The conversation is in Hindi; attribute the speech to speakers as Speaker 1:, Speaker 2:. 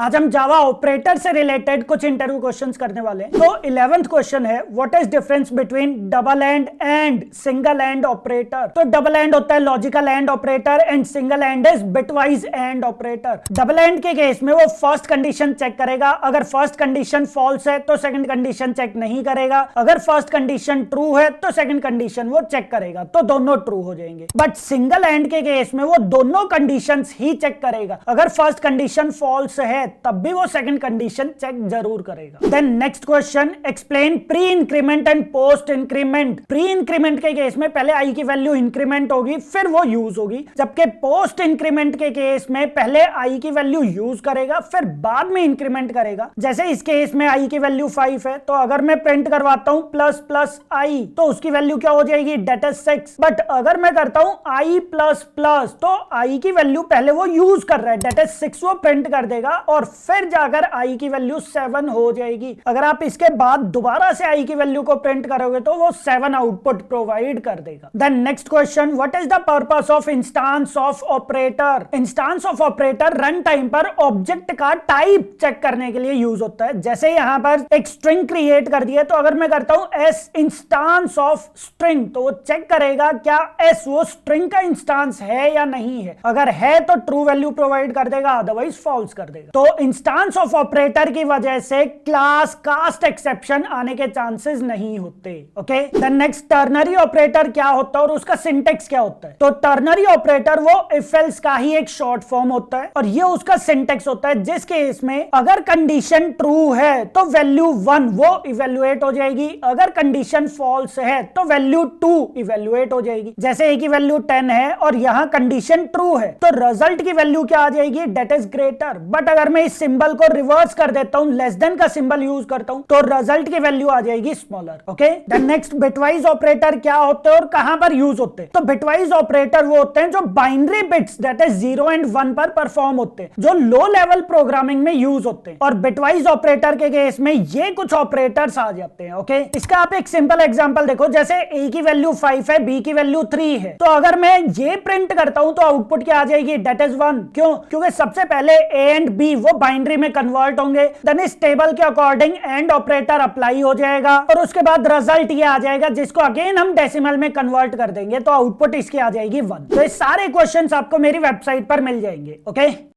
Speaker 1: आज हम जावा ऑपरेटर से रिलेटेड कुछ इंटरव्यू क्वेश्चंस करने वाले हैं। तो 11th क्वेश्चन है, what is difference between double and single and operator. तो डबल एंड होता है logical and operator and single and is bitwise and operator. Double and के केस में वो फर्स्ट कंडीशन चेक करेगा, अगर फर्स्ट कंडीशन फॉल्स है तो सेकंड कंडीशन चेक नहीं करेगा, अगर फर्स्ट कंडीशन ट्रू है तो सेकंड कंडीशन वो चेक करेगा, तो दोनों ट्रू हो जाएंगे। बट सिंगल एंड के केस में वो दोनों कंडीशंस ही चेक करेगा, अगर फर्स्ट कंडीशन फॉल्स है तब भी वो सेकंड कंडीशन चेक जरूर करेगा। Then next question, explain pre increment and post increment. Pre increment के केस में पहले आई की वैल्यू इंक्रीमेंट होगी फिर वो यूज होगी, जबकि पोस्ट इंक्रीमेंट के केस में पहले आई की वैल्यू यूज करेगा फिर बाद में इंक्रीमेंट करेगा। जैसे इस केस में आई की वैल्यू 5 है तो अगर मैं प्रिंट करवाता हूं प्लस प्लस आई तो उसकी वैल्यू क्या हो जाएगी, डेट इज 6। बट अगर मैं करता हूं आई प्लस प्लस तो आई की वैल्यू पहले वो यूज कर रहा है, डेट इज 6 वो प्रिंट कर देगा और फिर जाकर आई की वैल्यू 7 हो जाएगी। अगर आप इसके बाद दोबारा से आई की वैल्यू को प्रिंट करोगे तो वो 7 आउटपुट प्रोवाइड कर देगा। Then next question, what is the purpose of instance of operator. Instance of operator run time पर ऑब्जेक्ट का टाइप चेक करने के लिए यूज होता है। जैसे यहां पर एक स्ट्रिंग क्रिएट कर दी है तो अगर मैं करता हूं एस इंस्टांस ऑफ स्ट्रिंग तो वो चेक करेगा क्या एस वो स्ट्रिंग का इंस्टांस है या नहीं है, अगर है तो ट्रू वैल्यू प्रोवाइड कर देगा, अदरवाइज फॉल्स कर देगा। तो इंस्टांस ऑफ ऑपरेटर की वजह से क्लास कास्ट एक्सेप्शन आने के चांसेस नहीं होते। Okay, then next, ternary operator क्या होता है और उसका सिंटेक्स क्या होता है। तो टर्नरी ऑपरेटर वो इफ एल्स का ही एक शॉर्ट फॉर्म होता है और ये उसका सिंटेक्स होता है, जिस केस में अगर कंडीशन ट्रू है तो वैल्यू 1 वो इवेल्युएट हो जाएगी, अगर कंडीशन फॉल्स है तो वैल्यू 2 इवेल्युएट हो जाएगी। जैसे ए की वैल्यू 10 है और यहां कंडीशन ट्रू है तो रिजल्ट की वैल्यू क्या आ जाएगी, डेट इज ग्रेटर। बट अगर मैं इस सिंबल को रिवर्स कर देता हूं, लेस देन का सिंबल यूज करता हूं तो रिजल्ट की वैल्यू आ जाएगी smaller. Okay, then next, bitwise operator क्या होते हैं और कहां पर यूज होते हैं। तो बिटवाइज ऑपरेटर वो होते हैं जो binary bits that is 0 and 1 पर परफॉर्म होते हैं, जो लो लेवल प्रोग्रामिंग में यूज होते हैं। और बिटवाइज ऑपरेटर के केस में ये कुछ ऑपरेटर्स आ जाते हैं। ओके, इसका आप एक सिंपल एग्जांपल देखो, जैसे ए की वैल्यू 5 है, बी की वैल्यू 3 है, तो अगर मैं ये प्रिंट करता हूं तो आउटपुट क्या आ जाएगी, डेट इज 1। क्यों? क्योंकि सबसे पहले ए एंड बी वो बाइनरी में कन्वर्ट होंगे, देन इस टेबल के अकॉर्डिंग एंड ऑपरेटर अप्लाई हो जाएगा और उसके बाद रिजल्ट ये आ जाएगा, जिसको अगेन हम डेसिमल में कन्वर्ट कर देंगे तो आउटपुट इसकी आ जाएगी 1। तो ये सारे क्वेश्चंस आपको मेरी वेबसाइट पर मिल जाएंगे। ओके।